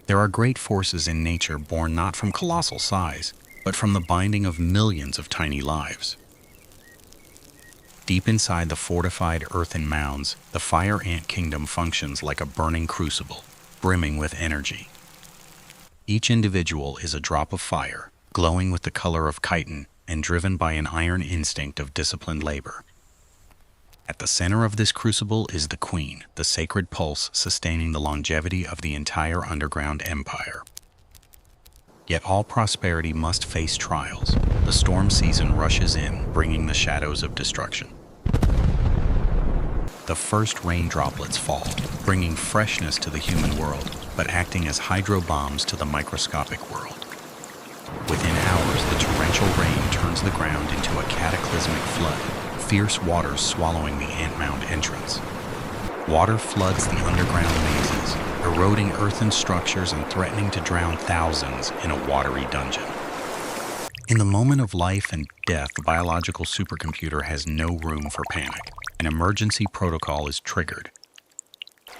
There are great forces in nature born not from colossal size, but from the binding of millions of tiny lives. Deep inside the fortified earthen mounds, the fire ant kingdom functions like a burning crucible, brimming with energy. Each individual is a drop of fire, glowing with the color of chitin and driven by an iron instinct of disciplined labor. At the center of this crucible is the queen, the sacred pulse sustaining the longevity of the entire underground empire. Yet all prosperity must face trials. The storm season rushes in, bringing the shadows of destruction. The first rain droplets fall, bringing freshness to the human world, but acting as hydro bombs to the microscopic world. Within hours, the torrential rain turns the ground into a cataclysmic flood, fierce waters swallowing the ant mound entrance. Water floods the underground mazes, eroding earthen structures and threatening to drown thousands in a watery dungeon. In the moment of life and death, the biological supercomputer has no room for panic. An emergency protocol is triggered.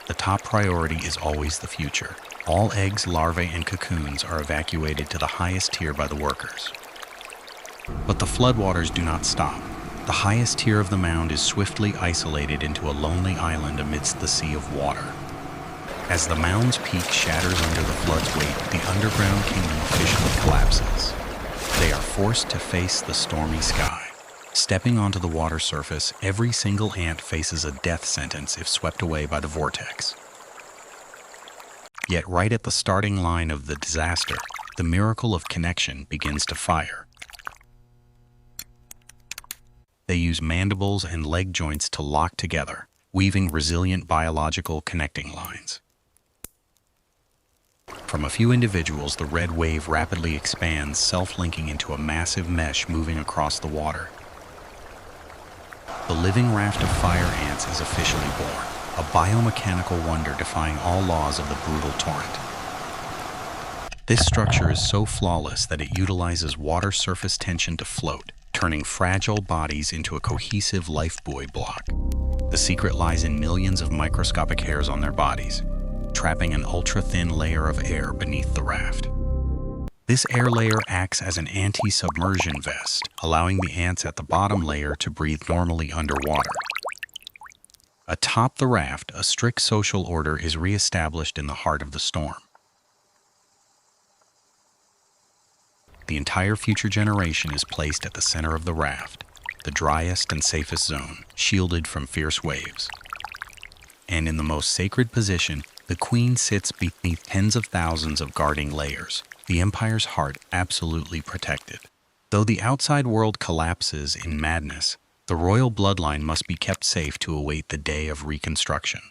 The top priority is always the future. All eggs, larvae, and cocoons are evacuated to the highest tier by the workers. But the floodwaters do not stop. The highest tier of the mound is swiftly isolated into a lonely island amidst the sea of water. As the mound's peak shatters under the flood's weight, the underground kingdom officially collapses. They are forced to face the stormy sky. Stepping onto the water surface, every single ant faces a death sentence if swept away by the vortex. Yet right at the starting line of the disaster, the miracle of connection begins to fire. They use mandibles and leg joints to lock together, weaving resilient biological connecting lines. From a few individuals, the red wave rapidly expands, self-linking into a massive mesh moving across the water. The living raft of fire ants is officially born, a biomechanical wonder defying all laws of the brutal torrent. This structure is so flawless that it utilizes water surface tension to float, turning fragile bodies into a cohesive lifebuoy block. The secret lies in millions of microscopic hairs on their bodies, trapping an ultra-thin layer of air beneath the raft. This air layer acts as an anti-submersion vest, allowing the ants at the bottom layer to breathe normally underwater. Atop the raft, a strict social order is re-established in the heart of the storm. The entire future generation is placed at the center of the raft, the driest and safest zone, shielded from fierce waves. And in the most sacred position, the queen sits beneath tens of thousands of guarding layers, the empire's heart absolutely protected. Though the outside world collapses in madness, the royal bloodline must be kept safe to await the day of reconstruction.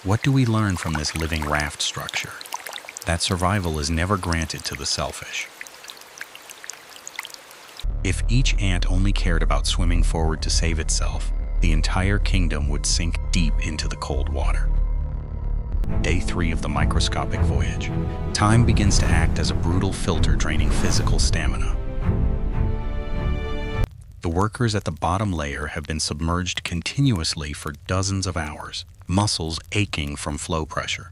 What do we learn from this living raft structure? That survival is never granted to the selfish. If each ant only cared about swimming forward to save itself, the entire kingdom would sink deep into the cold water. Day 3 of the microscopic voyage. Time begins to act as a brutal filter draining physical stamina. The workers at the bottom layer have been submerged continuously for dozens of hours, muscles aching from flow pressure.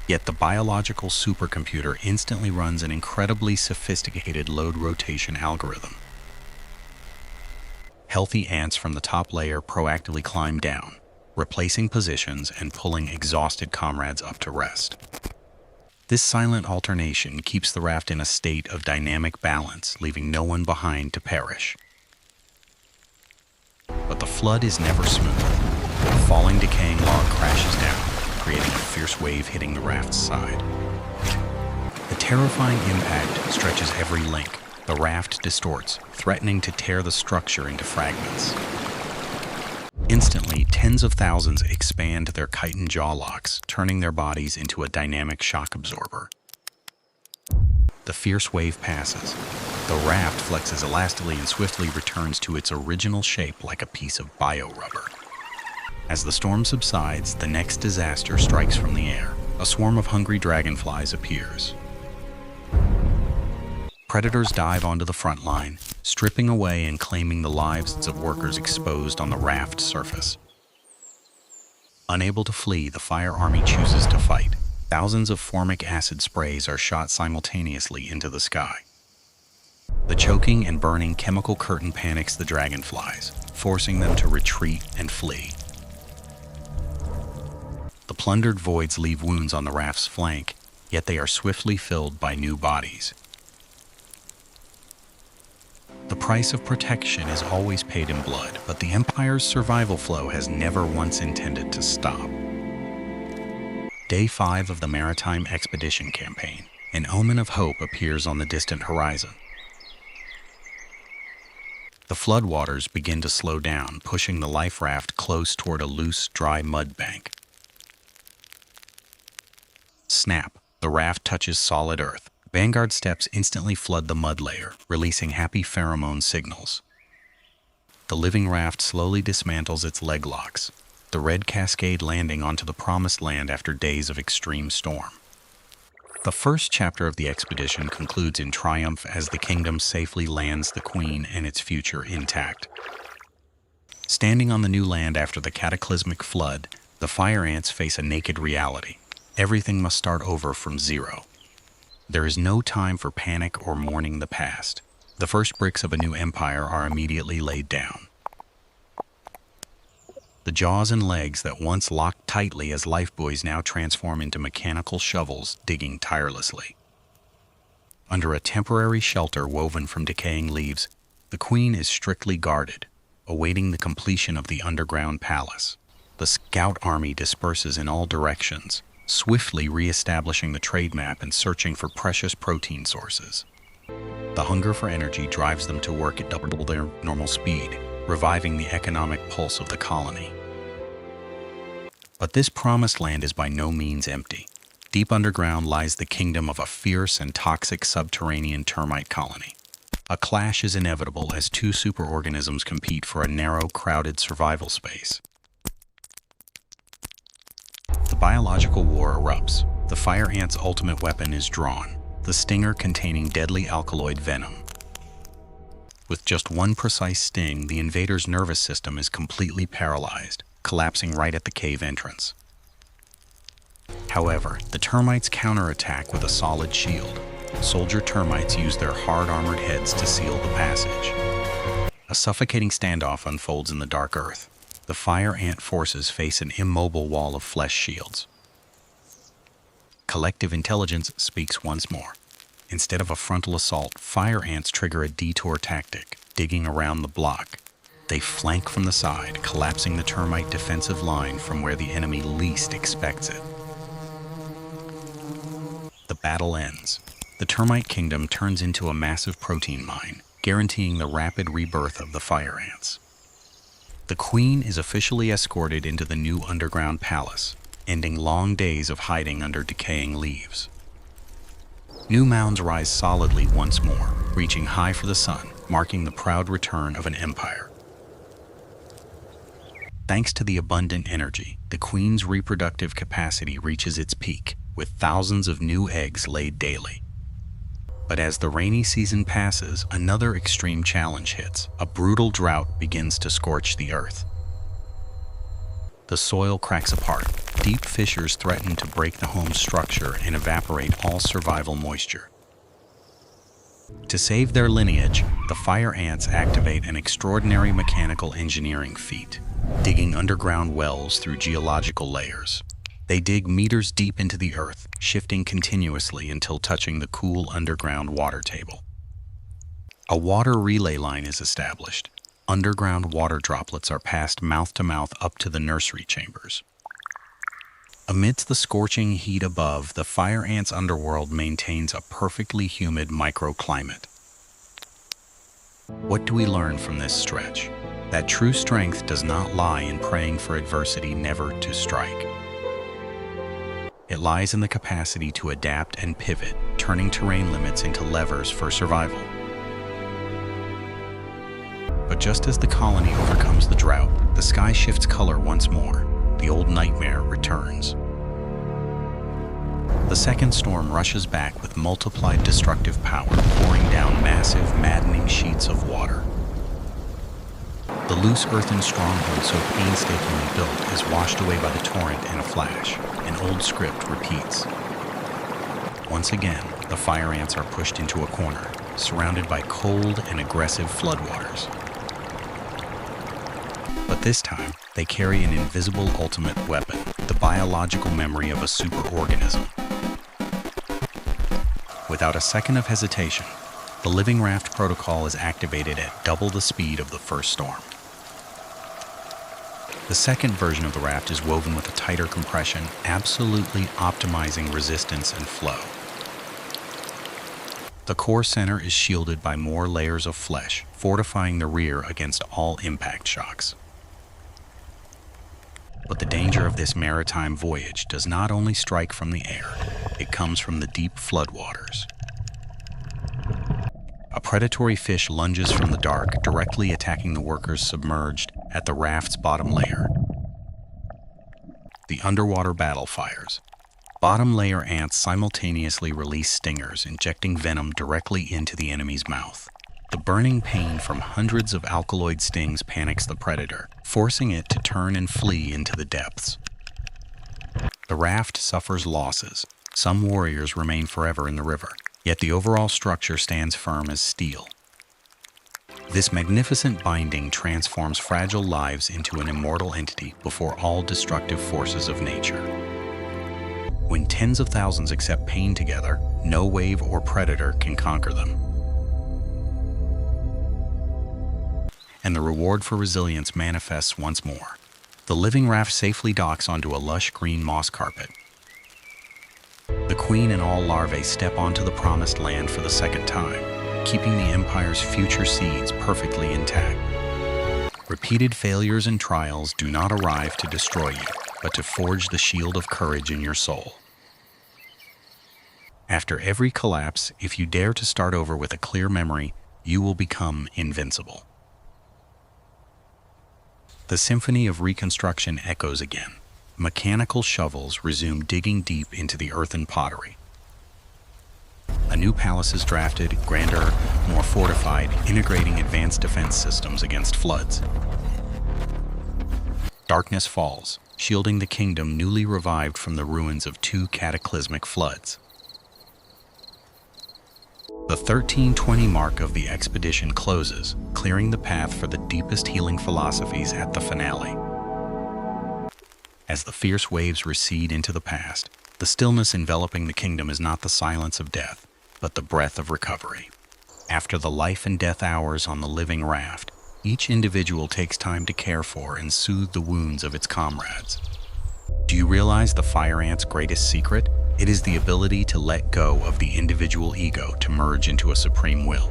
Yet the biological supercomputer instantly runs an incredibly sophisticated load rotation algorithm. Healthy ants from the top layer proactively climb down, replacing positions and pulling exhausted comrades up to rest. This silent alternation keeps the raft in a state of dynamic balance, leaving no one behind to perish. But the flood is never smooth. A falling, decaying log crashes down, creating a fierce wave hitting the raft's side. The terrifying impact stretches every link. The raft distorts, threatening to tear the structure into fragments. Instantly, tens of thousands expand their chitin jaw locks, turning their bodies into a dynamic shock absorber. The fierce wave passes. The raft flexes elastically and swiftly returns to its original shape like a piece of bio-rubber. As the storm subsides, the next disaster strikes from the air. A swarm of hungry dragonflies appears. Predators dive onto the front line, stripping away and claiming the lives of workers exposed on the raft surface. Unable to flee, the fire army chooses to fight. Thousands of formic acid sprays are shot simultaneously into the sky. The choking and burning chemical curtain panics the dragonflies, forcing them to retreat and flee. The plundered voids leave wounds on the raft's flank, yet they are swiftly filled by new bodies. The price of protection is always paid in blood, but the Empire's survival flow has never once intended to stop. Day 5 of the Maritime Expedition campaign. An omen of hope appears on the distant horizon. The floodwaters begin to slow down, pushing the life raft close toward a loose, dry mud bank. Snap! The raft touches solid earth. Vanguard steps instantly flood the mud layer, releasing happy pheromone signals. The living raft slowly dismantles its leg locks, the red cascade landing onto the promised land after days of extreme storm. The first chapter of the expedition concludes in triumph as the kingdom safely lands the Queen and its future intact. Standing on the new land after the cataclysmic flood, the fire ants face a naked reality. Everything must start over from zero. There is no time for panic or mourning the past. The first bricks of a new empire are immediately laid down. The jaws and legs that once locked tightly as lifebuoys now transform into mechanical shovels, digging tirelessly. Under a temporary shelter woven from decaying leaves, the Queen is strictly guarded, awaiting the completion of the underground palace. The scout army disperses in all directions, swiftly re-establishing the trade map and searching for precious protein sources. The hunger for energy drives them to work at double their normal speed, reviving the economic pulse of the colony. But this promised land is by no means empty. Deep underground lies the kingdom of a fierce and toxic subterranean termite colony. A clash is inevitable as two superorganisms compete for a narrow, crowded survival space. The biological war erupts. The fire ant's ultimate weapon is drawn, the stinger containing deadly alkaloid venom. With just one precise sting, the invader's nervous system is completely paralyzed, collapsing right at the cave entrance. However, the termites counterattack with a solid shield. Soldier termites use their hard-armored heads to seal the passage. A suffocating standoff unfolds in the dark earth. The fire ant forces face an immobile wall of flesh shields. Collective intelligence speaks once more. Instead of a frontal assault, fire ants trigger a detour tactic, digging around the block. They flank from the side, collapsing the termite defensive line from where the enemy least expects it. The battle ends. The termite kingdom turns into a massive protein mine, guaranteeing the rapid rebirth of the fire ants. The Queen is officially escorted into the new underground palace, ending long days of hiding under decaying leaves. New mounds rise solidly once more, reaching high for the sun, marking the proud return of an empire. Thanks to the abundant energy, the Queen's reproductive capacity reaches its peak, with thousands of new eggs laid daily. But as the rainy season passes, another extreme challenge hits. A brutal drought begins to scorch the earth. The soil cracks apart. Deep fissures threaten to break the home's structure and evaporate all survival moisture. To save their lineage, the fire ants activate an extraordinary mechanical engineering feat, digging underground wells through geological layers. They dig meters deep into the earth, shifting continuously until touching the cool underground water table. A water relay line is established. Underground water droplets are passed mouth to mouth up to the nursery chambers. Amidst the scorching heat above, the fire ant's underworld maintains a perfectly humid microclimate. What do we learn from this stretch? That true strength does not lie in praying for adversity never to strike. It lies in the capacity to adapt and pivot, turning terrain limits into levers for survival. But just as the colony overcomes the drought, the sky shifts color once more. The old nightmare returns. The second storm rushes back with multiplied destructive power, pouring down massive, maddening sheets of water. The loose earthen stronghold so painstakingly built is washed away by the torrent in a flash. An old script repeats. Once again, the fire ants are pushed into a corner, surrounded by cold and aggressive floodwaters. But this time, they carry an invisible ultimate weapon, the biological memory of a superorganism. Without a second of hesitation, the living raft protocol is activated at double the speed of the first storm. The second version of the raft is woven with a tighter compression, absolutely optimizing resistance and flow. The core center is shielded by more layers of flesh, fortifying the rear against all impact shocks. But the danger of this maritime voyage does not only strike from the air, it comes from the deep floodwaters. A predatory fish lunges from the dark, directly attacking the workers submerged at the raft's bottom layer. The underwater battle fires. Bottom layer ants simultaneously release stingers, injecting venom directly into the enemy's mouth. The burning pain from hundreds of alkaloid stings panics the predator, forcing it to turn and flee into the depths. The raft suffers losses. Some warriors remain forever in the river, yet the overall structure stands firm as steel. This magnificent binding transforms fragile lives into an immortal entity before all destructive forces of nature. When tens of thousands accept pain together, no wave or predator can conquer them. And the reward for resilience manifests once more. The living raft safely docks onto a lush green moss carpet. The queen and all larvae step onto the promised land for the second time, keeping the Empire's future seeds perfectly intact. Repeated failures and trials do not arrive to destroy you, but to forge the shield of courage in your soul. After every collapse, if you dare to start over with a clear memory, you will become invincible. The symphony of reconstruction echoes again. Mechanical shovels resume digging deep into the earthen pottery. A new palace is drafted, grander, more fortified, integrating advanced defense systems against floods. Darkness falls, shielding the kingdom newly revived from the ruins of 2 cataclysmic floods. The 1320 mark of the expedition closes, clearing the path for the deepest healing philosophies at the finale. As the fierce waves recede into the past, the stillness enveloping the kingdom is not the silence of death, but the breath of recovery. After the life and death hours on the living raft, each individual takes time to care for and soothe the wounds of its comrades. Do you realize the fire ant's greatest secret? It is the ability to let go of the individual ego to merge into a supreme will.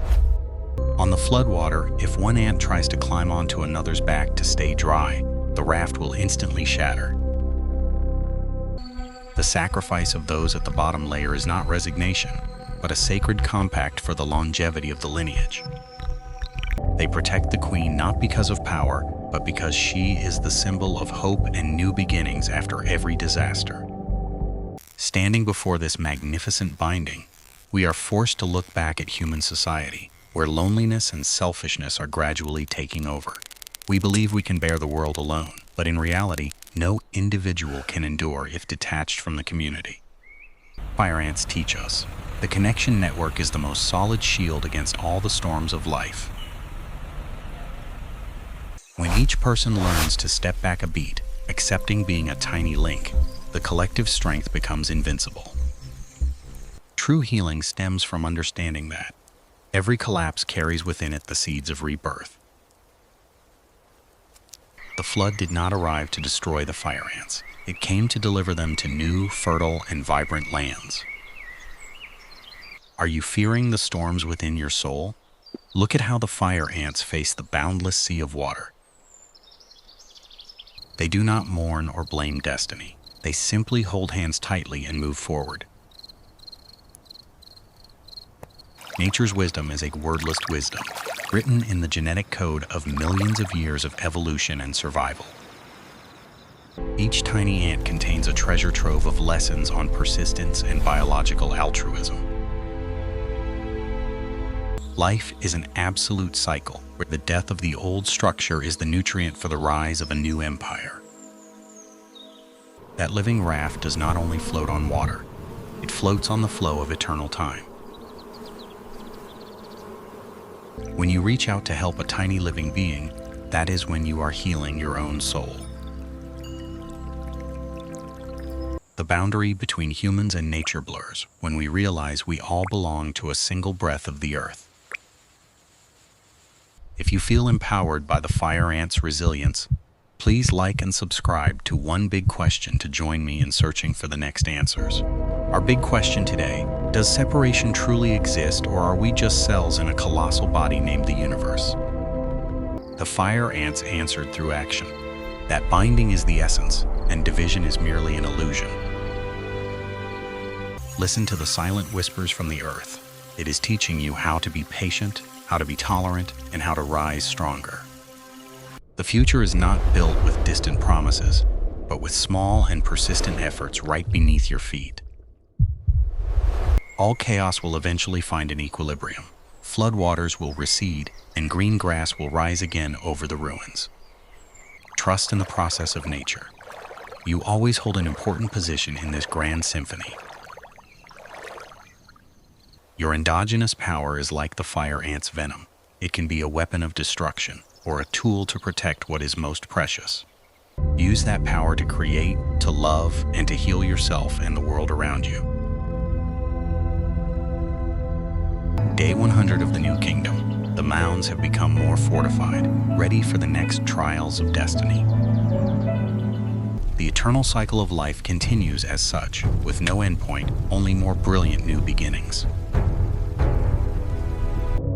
On the floodwater, if one ant tries to climb onto another's back to stay dry, the raft will instantly shatter. The sacrifice of those at the bottom layer is not resignation, but a sacred compact for the longevity of the lineage. They protect the queen not because of power, but because she is the symbol of hope and new beginnings after every disaster. Standing before this magnificent binding, we are forced to look back at human society, where loneliness and selfishness are gradually taking over. We believe we can bear the world alone, but in reality, no individual can endure if detached from the community. Fire ants teach us, the connection network is the most solid shield against all the storms of life. When each person learns to step back a beat, accepting being a tiny link, the collective strength becomes invincible. True healing stems from understanding that every collapse carries within it the seeds of rebirth. The flood did not arrive to destroy the fire ants. It came to deliver them to new, fertile, and vibrant lands. Are you fearing the storms within your soul? Look at how the fire ants face the boundless sea of water. They do not mourn or blame destiny. They simply hold hands tightly and move forward. Nature's wisdom is a wordless wisdom, written in the genetic code of millions of years of evolution and survival. Each tiny ant contains a treasure trove of lessons on persistence and biological altruism. Life is an absolute cycle, where the death of the old structure is the nutrient for the rise of a new empire. That living raft does not only float on water, it floats on the flow of eternal time. When you reach out to help a tiny living being, that is when you are healing your own soul. The boundary between humans and nature blurs when we realize we all belong to a single breath of the earth. If you feel empowered by the fire ant's resilience, please like and subscribe to One Big Question to join me in searching for the next answers. Our big question today: does separation truly exist, or are we just cells in a colossal body named the universe? The fire ants answered through action, that binding is the essence, and division is merely an illusion. Listen to the silent whispers from the earth. It is teaching you how to be patient, how to be tolerant, and how to rise stronger. The future is not built with distant promises, but with small and persistent efforts right beneath your feet. All chaos will eventually find an equilibrium. Floodwaters will recede, and green grass will rise again over the ruins. Trust in the process of nature. You always hold an important position in this grand symphony. Your endogenous power is like the fire ant's venom. It can be a weapon of destruction or a tool to protect what is most precious. Use that power to create, to love, and to heal yourself and the world around you. Day 100 of the New Kingdom. The mounds have become more fortified, ready for the next trials of destiny. The eternal cycle of life continues as such, with no endpoint, only more brilliant new beginnings.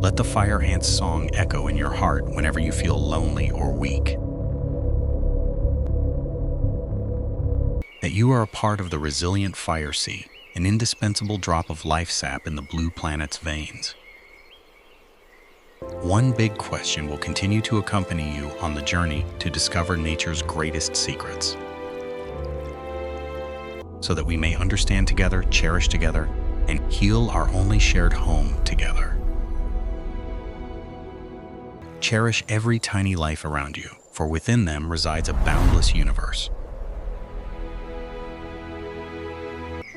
Let the fire ant's song echo in your heart whenever you feel lonely or weak. That you are a part of the resilient fire sea, an indispensable drop of life sap in the blue planet's veins. One Big Question will continue to accompany you on the journey to discover nature's greatest secrets, so that we may understand together, cherish together, and heal our only shared home together. Cherish every tiny life around you, for within them resides a boundless universe.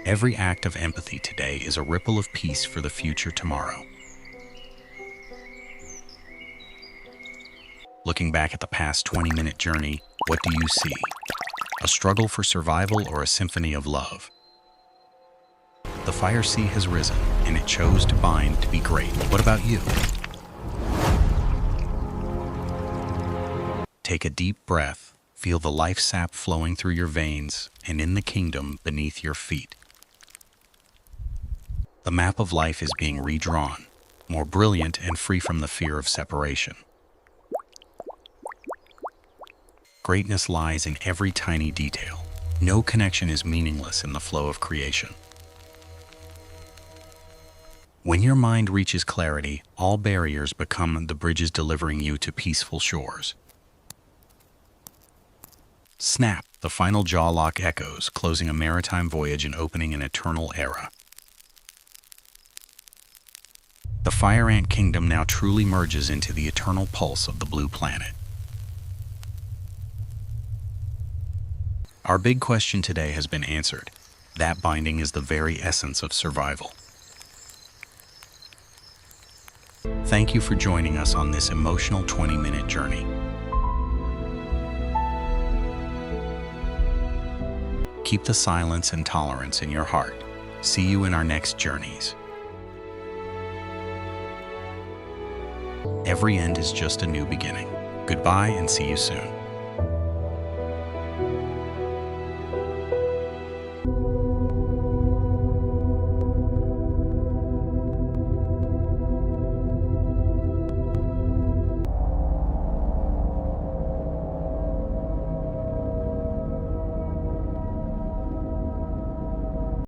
Every act of empathy today is a ripple of peace for the future tomorrow. Looking back at the past 20-minute journey, what do you see? A struggle for survival or a symphony of love? The fire sea has risen, and it chose to bind to be great. What about you? Take a deep breath, feel the life sap flowing through your veins and in the kingdom beneath your feet. The map of life is being redrawn, more brilliant and free from the fear of separation. Greatness lies in every tiny detail. No connection is meaningless in the flow of creation. When your mind reaches clarity, all barriers become the bridges delivering you to peaceful shores. Snap, the final jaw lock echoes, closing a maritime voyage and opening an eternal era. The fire ant kingdom now truly merges into the eternal pulse of the blue planet. Our big question today has been answered. That binding is the very essence of survival. Thank you for joining us on this emotional 20-minute journey. Keep the silence and tolerance in your heart. See you in our next journeys. Every end is just a new beginning. Goodbye and see you soon.